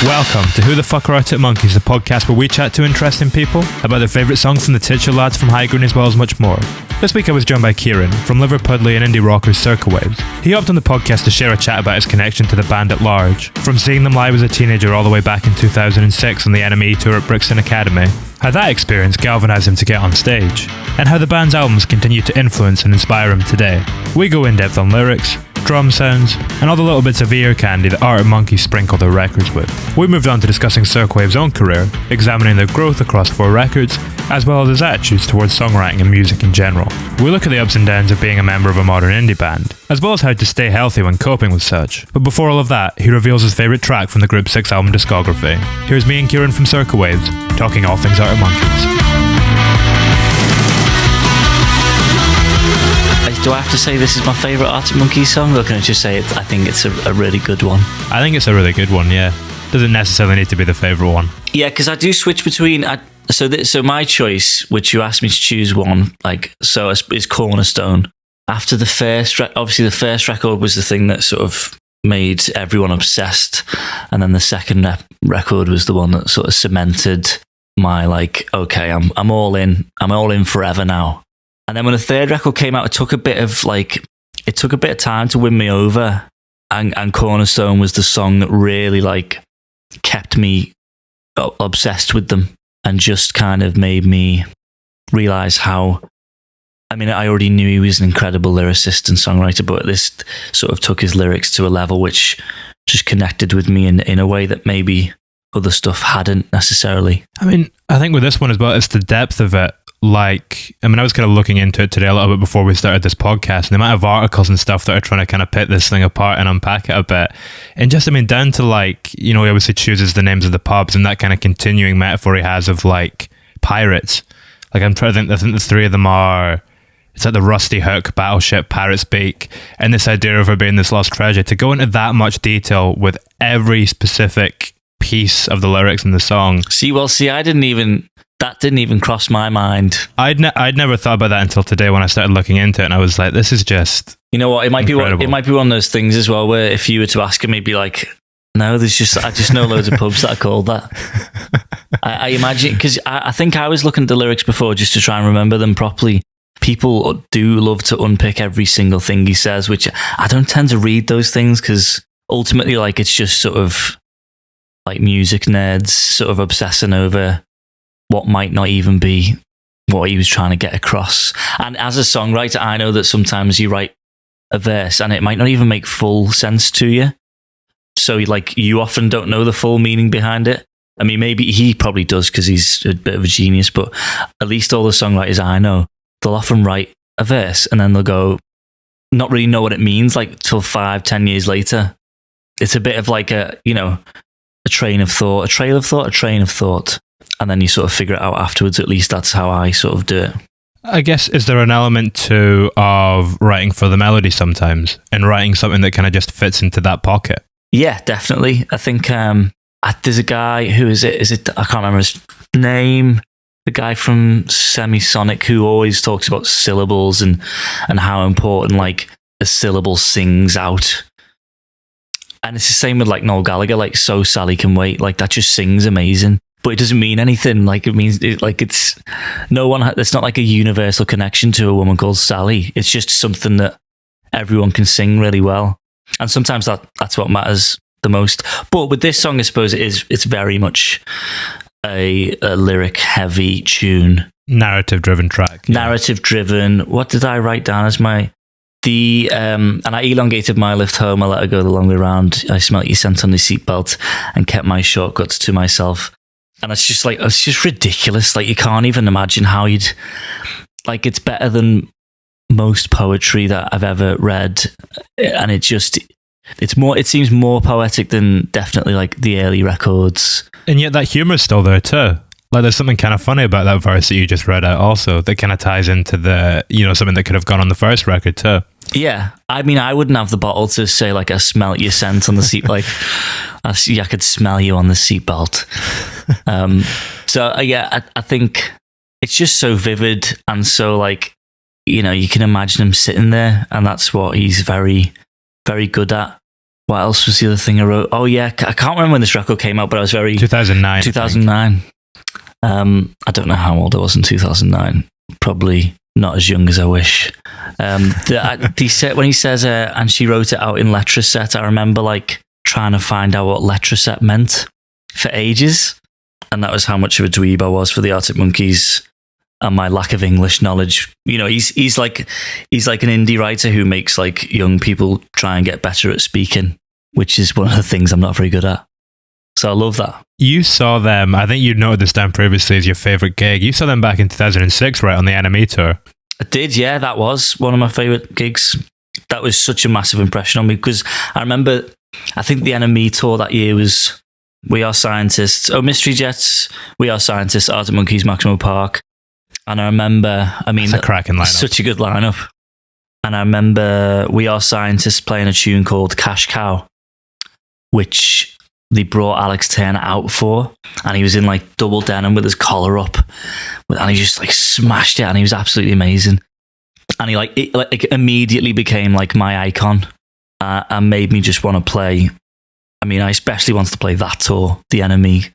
Welcome to Who the Fuck Are Arctic Monkeys, the podcast where we chat to interesting people about their favourite songs from the titular lads from High Green as well as much more. This week I was joined by Kieran from Liverpudlian indie rockers Circa Waves. He hopped on the podcast to share a chat about his connection to the band at large, from seeing them live as a teenager all the way back in 2006 on the NME Tour at Brixton Academy, how that experience galvanised him to get on stage, and how the band's albums continue to influence and inspire him today. We go in depth on lyrics, drum sounds, and all the little bits of ear candy that Arctic Monkeys sprinkle their records with. We moved on to discussing Circa Waves' own career, examining their growth across 4 records, as well as his attitudes towards songwriting and music in general. We look at the ups and downs of being a member of a modern indie band, as well as how to stay healthy when coping with such. But before all of that, he reveals his favourite track from the group's 6-album discography. Here's me and Kieran from Circa Waves, talking all things Arctic Monkeys. Do I have to say this is my favourite Arctic Monkeys song, or can I just say I think it's a really good one? I think it's a really good one, yeah. Doesn't necessarily need to be the favourite one. Yeah, because I do switch between... So my choice, which you asked me to choose one, is Cornerstone. After the first... Obviously, the first record was the thing that sort of made everyone obsessed, and then the second record was the one that sort of cemented my, okay, I'm all in. I'm all in forever now. And then when the third record came out, it took a bit of time to win me over. And Cornerstone was the song that really kept me obsessed with them and just kind of made me realize how, I already knew he was an incredible lyricist and songwriter, but this sort of took his lyrics to a level which just connected with me in a way that maybe other stuff hadn't necessarily. I think with this one as well, it's the depth of it. I was kind of looking into it today a little bit before we started this podcast, and the amount of articles and stuff that are trying to kind of pick this thing apart and unpack it a bit. And just, down to he obviously chooses the names of the pubs and that kind of continuing metaphor he has of pirates. I'm trying to think, I think the 3 of them are, it's the Rusty Hook, Battleship, Pirate's Beak, and this idea of her being this lost treasure. To go into that much detail with every specific piece of the lyrics in the song. That didn't even cross my mind. I'd never thought about that until today when I started looking into it, and I was like, this is just it might incredible. be one of those things as well where if you were to ask him, he'd be like, no, I just know loads of pubs that are called that. I imagine, because I think I was looking at the lyrics before just to try and remember them properly. People do love to unpick every single thing he says, which I don't tend to read those things because ultimately it's just sort of music nerds sort of obsessing over what might not even be what he was trying to get across. And as a songwriter, I know that sometimes you write a verse and it might not even make full sense to you. So you often don't know the full meaning behind it. Maybe he probably does because he's a bit of a genius, but at least all the songwriters I know, they'll often write a verse and then they'll go, not really know what it means, till 5-10 years later. It's a bit of a train of thought. And then you sort of figure it out afterwards. At least that's how I sort of do it. I guess, is there an element too of writing for the melody sometimes and writing something that kind of just fits into that pocket? Yeah, definitely. I think there's a guy, who is it? I can't remember his name. The guy from Semisonic who always talks about syllables and how important a syllable sings out. And it's the same with Noel Gallagher, So Sally Can Wait. That just sings amazing. But it doesn't mean anything. It means it's no one. It's not a universal connection to a woman called Sally. It's just something that everyone can sing really well, and sometimes that's what matters the most. But with this song, I suppose it's very much a lyric heavy tune, narrative driven track. Yeah. Narrative driven. What did I write down as my? And I elongated my lift home. I let her go the long way round. I smelt your scent on the seatbelt and kept my shortcuts to myself. And it's just ridiculous. You can't even imagine how you'd it's better than most poetry that I've ever read. And it seems more poetic than definitely the early records. And yet that humor's still there too. There's something kind of funny about that verse that you just read out also that kind of ties into the, something that could have gone on the first record too. Yeah. I wouldn't have the bottle to say I smelt your scent on the seat. I could smell you on the seatbelt. I think it's just so vivid and so you can imagine him sitting there, and that's what he's very, very good at. What else was the other thing I wrote? Oh yeah, I can't remember when this record came out, but I was very 2009. 2009. I don't know how old I was in 2009. Probably not as young as I wish. When he says, and she wrote it out in letraset, I remember like trying to find out what letraset meant for ages, and that was how much of a dweeb I was for the Arctic Monkeys and my lack of English knowledge. You know, he's like an indie writer who makes like young people try and get better at speaking, which is one of the things I'm not very good at. So I love that. You saw them, I think you'd noted this down previously as your favourite gig. You saw them back in 2006, right, on the NME Tour. I did, yeah. That was one of my favourite gigs. That was such a massive impression on me because I remember, I think the NME Tour that year was We Are Scientists, Mystery Jets, We Are Scientists, Arctic Monkeys, Maximo Park. And I remember, that's a cracking lineup. Such a good lineup. And I remember We Are Scientists playing a tune called Cash Cow, which they brought Alex Turner out for, and he was in like double denim with his collar up, and he just like smashed it, and he was absolutely amazing. And he like immediately became like my icon, and made me just want to play. I mean, I especially wanted to play that tour, the NME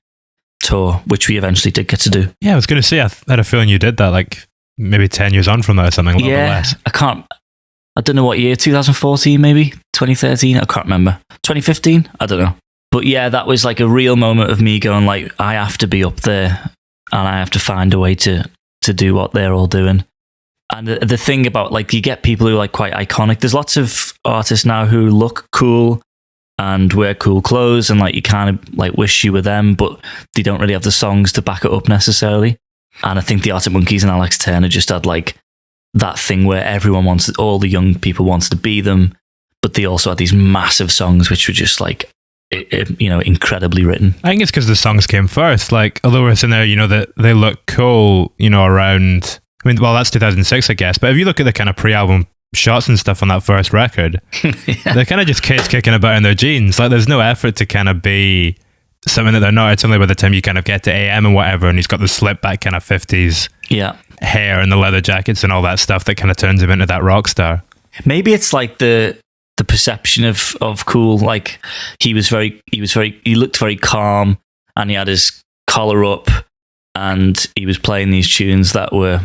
Tour, which we eventually did get to do. Yeah, I was going to say, I had a feeling you did that like maybe 10 years on from that or something, a little bit less. I don't know what year, 2014 maybe, 2013, I can't remember. 2015, I don't know. But yeah, that was like a real moment of me going like, I have to be up there and I have to find a way to do what they're all doing. And the thing about like, you get people who are like quite iconic. There's lots of artists now who look cool and wear cool clothes and like you kind of like wish you were them, but they don't really have the songs to back it up necessarily. And I think the Arctic Monkeys and Alex Turner just had like that thing where all the young people wanted to be them, but they also had these massive songs which were just like, incredibly written. I think it's because the songs came first. Like, although we're sitting there, that they look cool, around, that's 2006, I guess. But if you look at the kind of pre-album shots and stuff on that first record, they're kind of just kids kicking about in their jeans. Like, there's no effort to kind of be something that they're not. It's only by the time you kind of get to AM and whatever, and he's got the slip back kind of 50s hair and the leather jackets and all that stuff that kind of turns him into that rock star. Maybe it's like the perception of cool. Like he looked very calm and he had his collar up and he was playing these tunes that were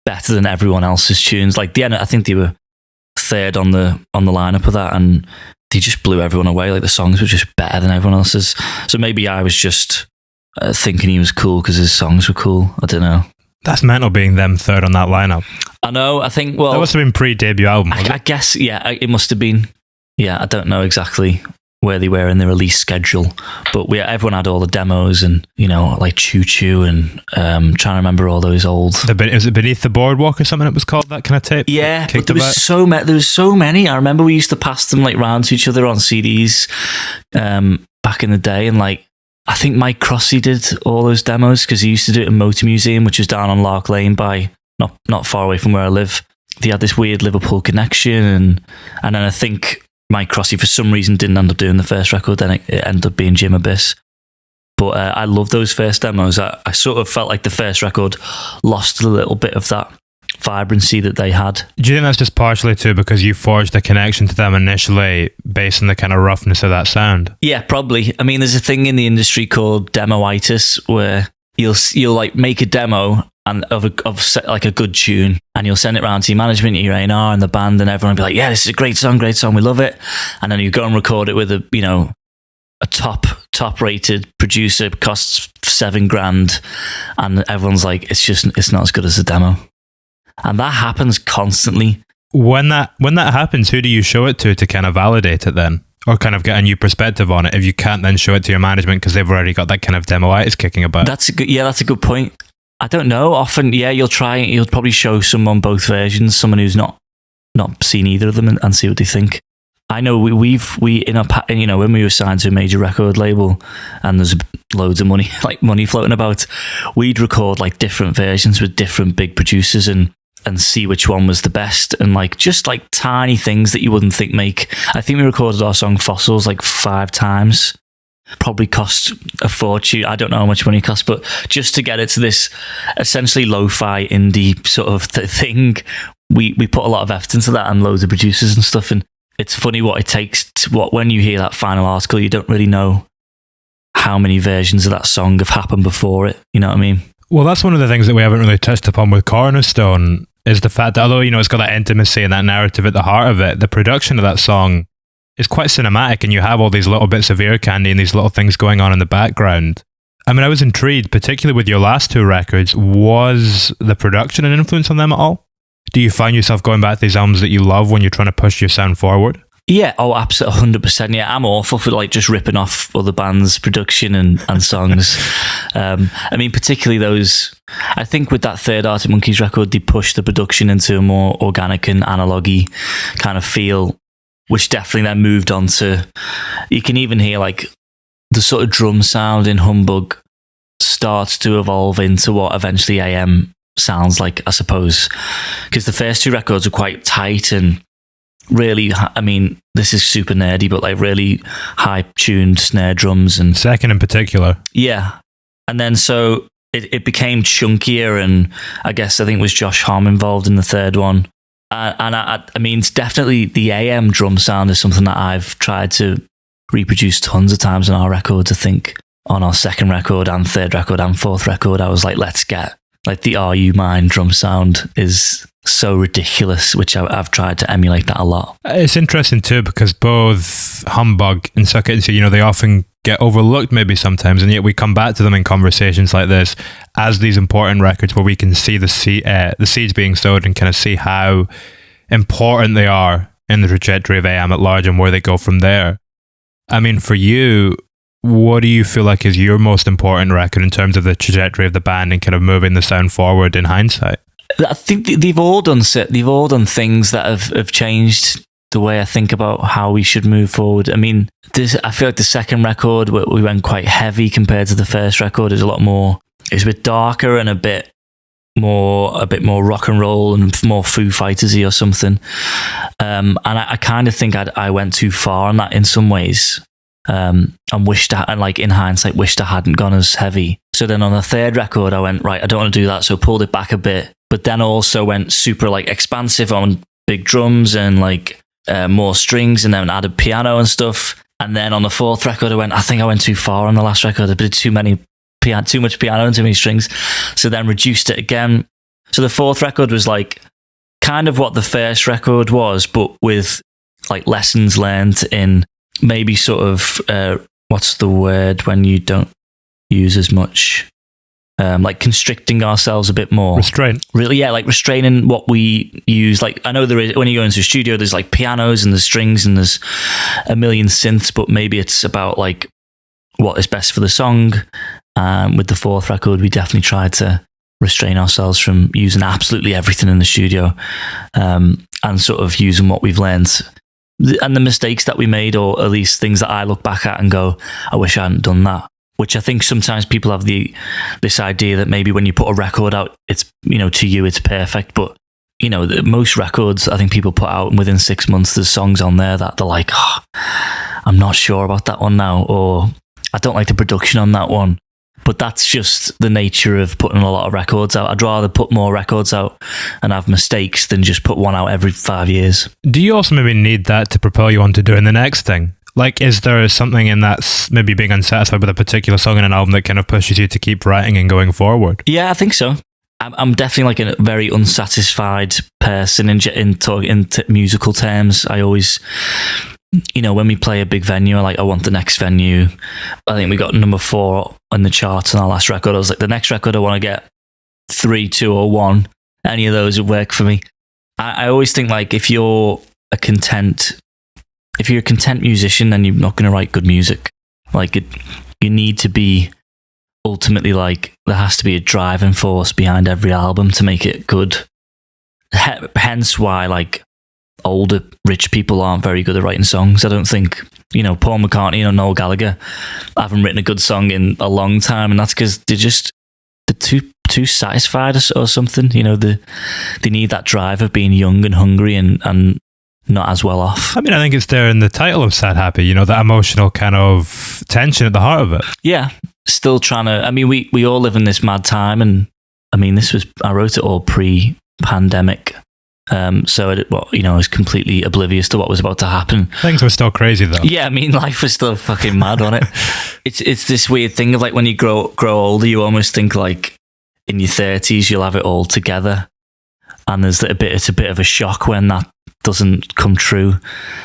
better than everyone else's tunes. Like I think they were third on the lineup of that, and they just blew everyone away. Like the songs were just better than everyone else's. So maybe I was just thinking he was cool because his songs were cool. I don't know. That's mental being them third on that lineup. I know. I think, that must have been pre-debut album. I guess, yeah, it must have been. Yeah, I don't know exactly where they were in the release schedule, but everyone had all the demos and, like Choo Choo and trying to remember all those old... Was it Beneath the Boardwalk or something it was called, that kind of tape? Yeah, but there was so many. I remember we used to pass them like round to each other on CDs back in the day, and like, I think Mike Crossy did all those demos because he used to do it in Motor Museum, which was down on Lark Lane by not far away from where I live. They had this weird Liverpool connection, and then I think Mike Crossy for some reason didn't end up doing the first record. Then it ended up being Jim Abyss. But I love those first demos. I sort of felt like the first record lost a little bit of that vibrancy that they had. Do you think that's just partially too because you forged a connection to them initially based on the kind of roughness of that sound? Yeah, probably. I mean, there's a thing in the industry called demoitis where you'll like make a demo and of like a good tune, and you'll send it around to your management, your A&R and the band, and everyone will be like, yeah, this is a great song, we love it. And then you go and record it with a top rated producer, costs $7,000, and everyone's like, it's not as good as the demo. And that happens constantly. When that happens, who do you show it to kind of validate it then? Or kind of get a new perspective on it if you can't then show it to your management because they've already got that kind of demoitis kicking about? That's a good point. I don't know. Often, you'll probably show someone both versions, someone who's not seen either of them and see what they think. I know we in our, when we were signed to a major record label and there's loads of money floating about, we'd record like different versions with different big producers and see which one was the best, and like just like tiny things that you wouldn't think make. I think we recorded our song Fossils like 5 times. Probably cost a fortune. I don't know how much money it cost, but just to get it to this essentially lo-fi indie sort of thing, we put a lot of effort into that and loads of producers and stuff. And it's funny what it takes when you hear that final article, you don't really know how many versions of that song have happened before it. You know what I mean? Well, that's one of the things that we haven't really touched upon with Cornerstone, is the fact that although, it's got that intimacy and that narrative at the heart of it, the production of that song is quite cinematic, and you have all these little bits of ear candy and these little things going on in the background. I mean, I was intrigued, particularly with your last two records. Was the production an influence on them at all? Do you find yourself going back to these albums that you love when you're trying to push your sound forward? Yeah, absolutely, 100%. Yeah, I'm awful for just ripping off other bands' production and songs. I mean, particularly those. I think with that third Arctic Monkeys record, they pushed the production into a more organic and analogy kind of feel, which definitely then moved on to. You can even hear the sort of drum sound in Humbug starts to evolve into what eventually AM sounds like, I suppose, because the first two records are quite tight and really, I mean, this is super nerdy, but really high tuned snare drums, and second in particular. Yeah. And then so it became chunkier, and I think it was Josh Homme involved in the third one. And I mean, it's definitely the AM drum sound is something that I've tried to reproduce tons of times on our records. I think on our second record and third record and fourth record, I was like, let's get the Are You Mine drum sound is so ridiculous, which I've tried to emulate that a lot. It's interesting too, because both Humbug and Circa Waves, they often get overlooked maybe sometimes, and yet we come back to them in conversations like this as these important records where we can see the seeds being sowed and kind of see how important they are in the trajectory of AM at large and where they go from there. I mean, for you, what do you feel like is your most important record in terms of the trajectory of the band and kind of moving the sound forward in hindsight? I think they've all done things that have changed the way I think about how we should move forward. I mean, I feel like the second record, we went quite heavy compared to the first record. It was a bit darker and a bit more rock and roll and more Foo Fighters-y or something. And I kind of think I went too far on that in some ways. And in hindsight, wished I hadn't gone as heavy. So then on the third record, I went, right, I don't want to do that. So pulled it back a bit, but then also went super expansive on big drums and more strings, and then added piano and stuff. And then on the fourth record, I think I went too far on the last record. I did too much piano and too many strings. So then reduced it again. So the fourth record was kind of what the first record was, but with lessons learned in maybe sort of, what's the word when you don't use as much? Constricting ourselves a bit more. Restraint. Really, yeah, restraining what we use. I know there is, when you go into a studio, there's pianos and there's strings and there's a million synths, but maybe it's about what is best for the song. With the fourth record, we definitely tried to restrain ourselves from using absolutely everything in the studio, and sort of using what we've learned and the mistakes that we made, or at least things that I look back at and go, I wish I hadn't done that. Which I think sometimes people have this idea that maybe when you put a record out, it's, to you, it's perfect. But, most records I think people put out, and within 6 months, there's songs on there that they're like, I'm not sure about that one now, or I don't like the production on that one. But that's just the nature of putting a lot of records out. I'd rather put more records out and have mistakes than just put one out every 5 years. Do you also maybe need that to propel you on to doing the next thing? Is there something in that, maybe being unsatisfied with a particular song in an album, that kind of pushes you to keep writing and going forward? Yeah, I think so. I'm definitely a very unsatisfied person in musical terms. I always, when we play a big venue, I want the next venue. I think we got number 4 on the charts on our last record. I was like, the next record I want to get 3, 2, or 1. Any of those would work for me. I always think if you're a content musician, then you're not going to write good music. You need to be ultimately there has to be a driving force behind every album to make it good. Hence why older rich people aren't very good at writing songs. I don't think Paul McCartney or Noel Gallagher haven't written a good song in a long time, and that's because they're too satisfied or something. They need that drive of being young and hungry and not as well off. I mean, I think it's there in the title of Sad Happy, that emotional kind of tension at the heart of it. Yeah, still trying to, I mean, we all live in this mad time, and I mean, I wrote it all pre-pandemic, So I was completely oblivious to what was about to happen. Things were still crazy though. Yeah, I mean, life was still fucking mad on it. It's this weird thing of like when you grow older, you almost think like in your 30s you'll have it all together, and it's a bit of a shock when that doesn't come true.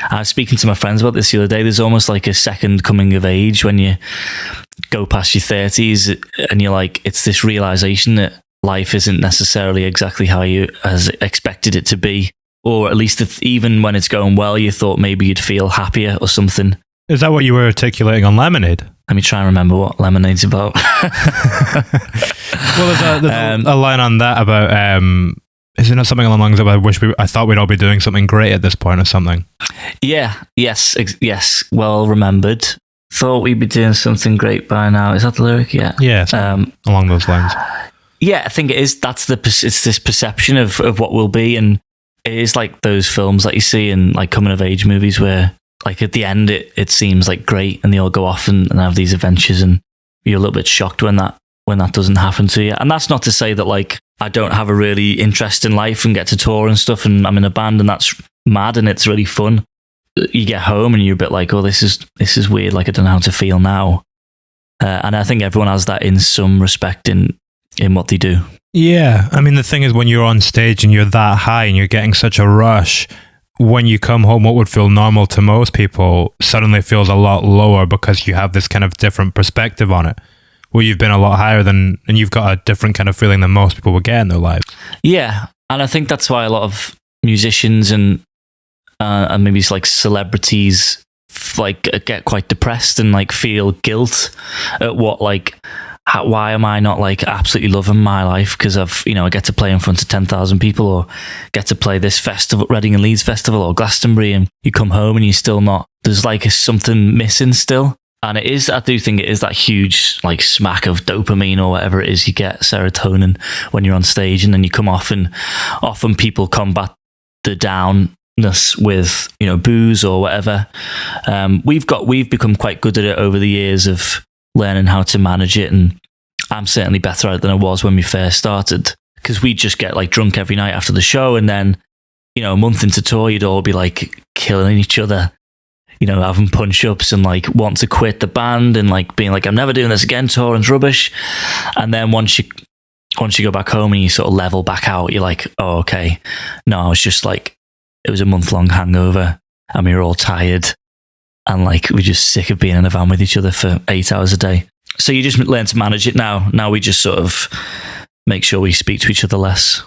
I was speaking to my friends about this the other day. There's almost like a second coming of age when you go past your 30s, and you're like, it's this realization that life isn't necessarily exactly how you has expected it to be, or at least if, even when it's going well, you thought maybe you'd feel happier or something. Is that what you were articulating on Lemonade? Let me try and remember what Lemonade's about. Well, there's a line on that about, is it not something along the lines of, I thought we'd all be doing something great at this point or something? Yeah, yes, well remembered. Thought we'd be doing something great by now. Is that the lyric? Yeah. Yeah, along those lines. Yeah, I think it is. It's this perception of what will be, and it is like those films that you see in like coming of age movies where like at the end it seems like great and they all go off and have these adventures, and you're a little bit shocked when that doesn't happen to you. And that's not to say that like I don't have a really interest in life and get to tour and stuff, and I'm in a band and that's mad and it's really fun. You get home and you're a bit like, oh, this is weird, like I don't know how to feel now. And I think everyone has that in some respect in what they do. Yeah, I mean the thing is, when you're on stage and you're that high and you're getting such a rush, when you come home, what would feel normal to most people suddenly feels a lot lower because you have this kind of different perspective on it, where you've been a lot higher and you've got a different kind of feeling than most people would get in their lives. Yeah, and I think that's why a lot of musicians and maybe it's like celebrities like get quite depressed and like feel guilt at what like why am I not like absolutely loving my life because I've I get to play in front of 10,000 people, or get to play this festival, Reading and Leeds Festival or Glastonbury, and you come home and you're still not, there's like something missing still. And I do think it is that huge like smack of dopamine or whatever it is you get, serotonin, when you're on stage, and then you come off, and often people combat the downness with booze or whatever. We've become quite good at it over the years of learning how to manage it, and I'm certainly better at it than I was when we first started, because we just get like drunk every night after the show, and then a month into tour you'd all be like killing each other, having punch-ups and like want to quit the band and like being like, I'm never doing this again, touring's rubbish. And then once you go back home and you sort of level back out, you're like, oh okay, no, I was just like, it was a month-long hangover and we were all tired and like we're just sick of being in a van with each other for 8 hours a day. So you just learn to manage it now. Now we just sort of make sure we speak to each other less.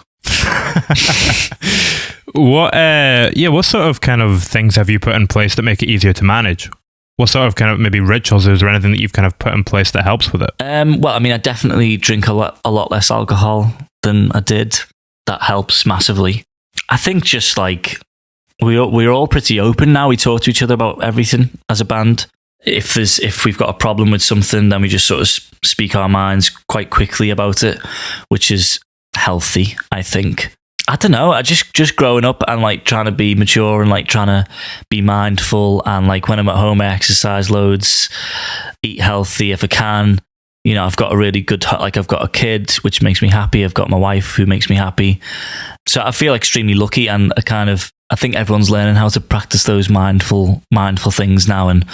What sort of kind of things have you put in place that make it easier to manage? What sort of kind of maybe rituals, is there anything that you've kind of put in place that helps with it? Well, I mean, I definitely drink a lot less alcohol than I did. That helps massively. I think just like we're all pretty open now. We talk to each other about everything as a band. If we've got a problem with something, then we just sort of speak our minds quite quickly about it, which is healthy, I think. I don't know. I just growing up and like trying to be mature and like trying to be mindful, and like when I'm at home, I exercise loads, eat healthy if I can. I've got a really good, like I've got a kid, which makes me happy. I've got my wife who makes me happy. So I feel extremely lucky, and I think everyone's learning how to practice those mindful things now, and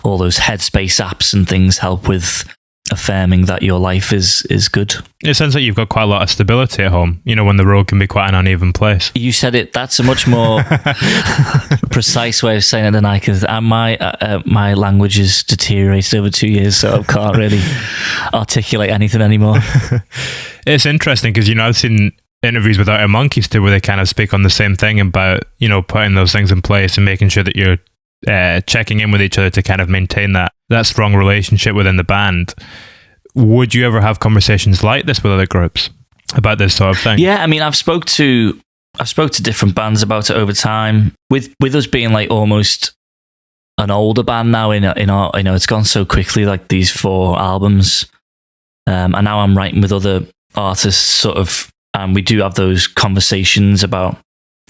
all those Headspace apps and things help with affirming that your life is good. It sounds like you've got quite a lot of stability at home, when the road can be quite an uneven place. You said it. That's a much more precise way of saying it than I can. My language has deteriorated over 2 years, so I can't really articulate anything anymore. It's interesting because, I've seen interviews with Arctic Monkeys too, where they kind of speak on the same thing about, putting those things in place and making sure that you're checking in with each other to kind of maintain that strong relationship within the band. Would you ever have conversations like this with other groups about this sort of thing? Yeah, I mean, I've spoke to different bands about it over time. With us being like almost an older band now, in our it's gone so quickly, like these 4 albums, and now I'm writing with other artists, sort of, and we do have those conversations about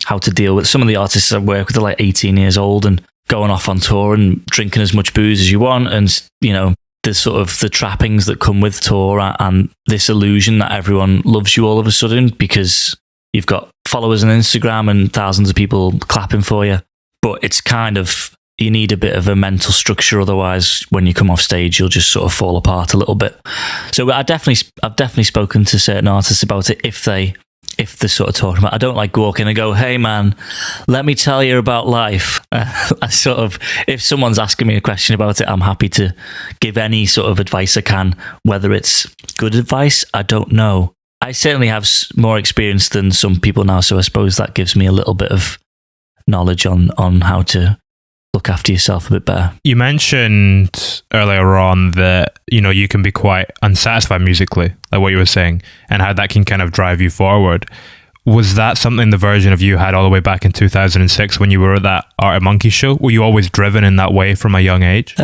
how to deal with some of the artists I work with are like 18 years old and going off on tour and drinking as much booze as you want, and there's sort of the trappings that come with tour and this illusion that everyone loves you all of a sudden because you've got followers on Instagram and thousands of people clapping for you. But it's kind of, you need a bit of a mental structure. Otherwise, when you come off stage, you'll just sort of fall apart a little bit. So I've definitely spoken to certain artists about it if they're sort of talking about. I don't like walk in and go, "Hey man, let me tell you about life." I sort of, if someone's asking me a question about it, I'm happy to give any sort of advice I can. Whether it's good advice, I don't know. I certainly have more experience than some people now, so I suppose that gives me a little bit of knowledge on how to look after yourself a bit better. You mentioned earlier on that, you can be quite unsatisfied musically, like what you were saying, and how that can kind of drive you forward. Was that something the version of you had all the way back in 2006 when you were at that Art of Monkey show? Were you always driven in that way from a young age?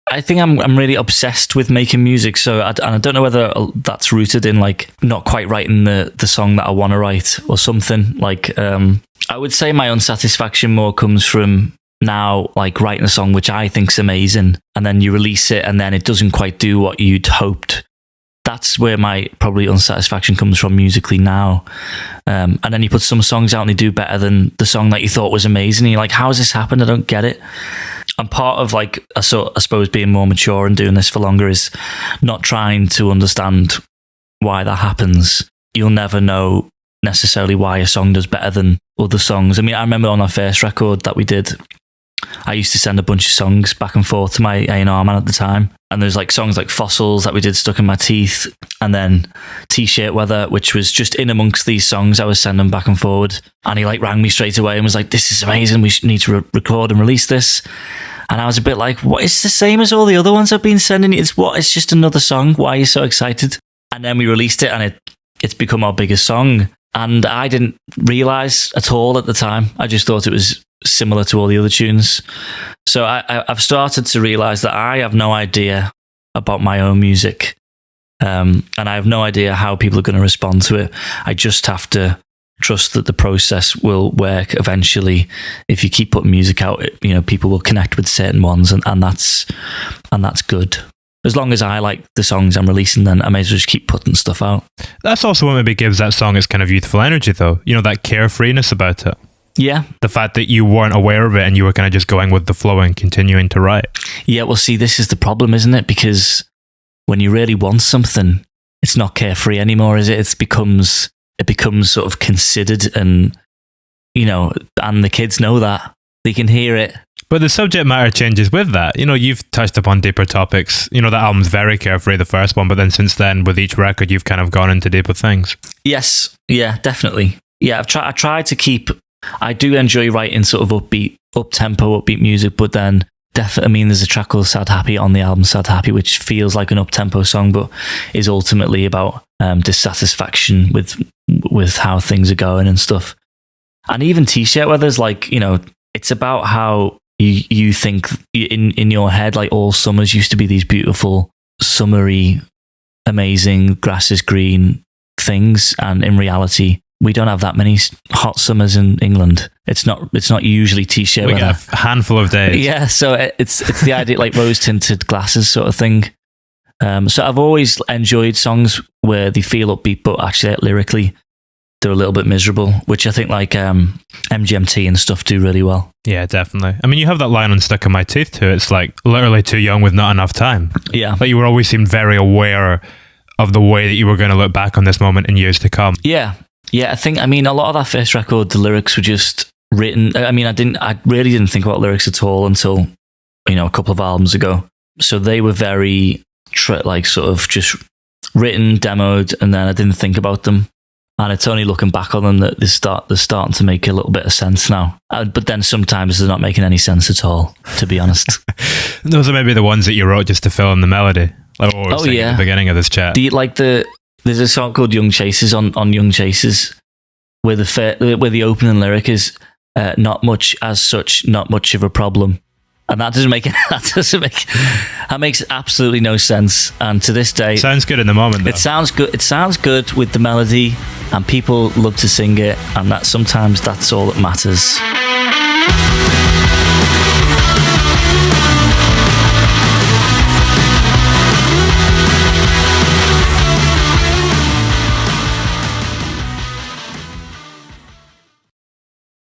I think I'm really obsessed with making music, so I don't know whether that's rooted in like not quite writing the song that I want to write or something. Like I would say my unsatisfaction more comes from now, like writing a song which I think's amazing, and then you release it and then it doesn't quite do what you'd hoped. That's where my probably unsatisfaction comes from musically now. And then you put some songs out and they do better than the song that you thought was amazing. And you're like, how has this happened? I don't get it. And part of like, I suppose being more mature and doing this for longer is not trying to understand why that happens. You'll never know necessarily why a song does better than other songs. I mean, I remember on our first record that we did, I used to send a bunch of songs back and forth to my A&R man at the time. And there's like songs like Fossils that we did, Stuck in My Teeth, and then T-Shirt Weather, which was just in amongst these songs I was sending back and forward. And he like rang me straight away and was like, "This is amazing. We need to record and release this." And I was a bit like, "What? It's the same as all the other ones I've been sending you. It's just another song. Why are you so excited?" And then we released it and it's become our biggest song. And I didn't realise at all at the time. I just thought it was similar to all the other tunes. So I've started to realise that I have no idea about my own music. And I have no idea how people are going to respond to it. I just have to trust that the process will work eventually. If you keep putting music out, people will connect with certain ones, and that's good. As long as I like the songs I'm releasing, then I may as well just keep putting stuff out. That's also what maybe gives that song its kind of youthful energy, though. That carefreeness about it. Yeah. The fact that you weren't aware of it and you were kind of just going with the flow and continuing to write. Yeah, well, see, this is the problem, isn't it? Because when you really want something, it's not carefree anymore, is it? It becomes sort of considered, and the kids know that. They can hear it. But the subject matter changes with that. You've touched upon deeper topics. That album's very carefree, the first one, but then since then, with each record, you've kind of gone into deeper things. Yes. Yeah, definitely. Yeah, I tried to keep... I do enjoy writing sort of up-tempo, upbeat music, but then there's a track called Sad Happy on the album Sad Happy, which feels like an up-tempo song, but is ultimately about dissatisfaction with how things are going and stuff. And even T-Shirt Weather's like, it's about how you think in your head, like all summers used to be these beautiful, summery, amazing, grass is green things, and in reality, we don't have that many hot summers in England. It's not usually T-shirt weather. We get a handful of days. Yeah, so it's the idea like rose-tinted glasses sort of thing. So I've always enjoyed songs where they feel upbeat, but actually lyrically they're a little bit miserable, which I think like MGMT and stuff do really well. Yeah, definitely. I mean, you have that line on Stuck in My Teeth too. It's like literally too young with not enough time. Yeah. But you were always seemed very aware of the way that you were going to look back on this moment in years to come. Yeah. Yeah, a lot of that first record, the lyrics were just written. I mean, I really didn't think about lyrics at all until, a couple of albums ago. So they were very, sort of just written, demoed, and then I didn't think about them. And it's only looking back on them that they're starting to make a little bit of sense now. But then sometimes they're not making any sense at all, to be honest. Those are maybe the ones that you wrote just to fill in the melody. Like what we were saying at the beginning of this chat. There's a song called Young Chasers on Young Chasers where the opening lyric is not much as such, not much of a problem. And that makes absolutely no sense. And to this day, sounds good in the moment, though. It sounds good. It sounds good with the melody, and people love to sing it, and sometimes that's all that matters.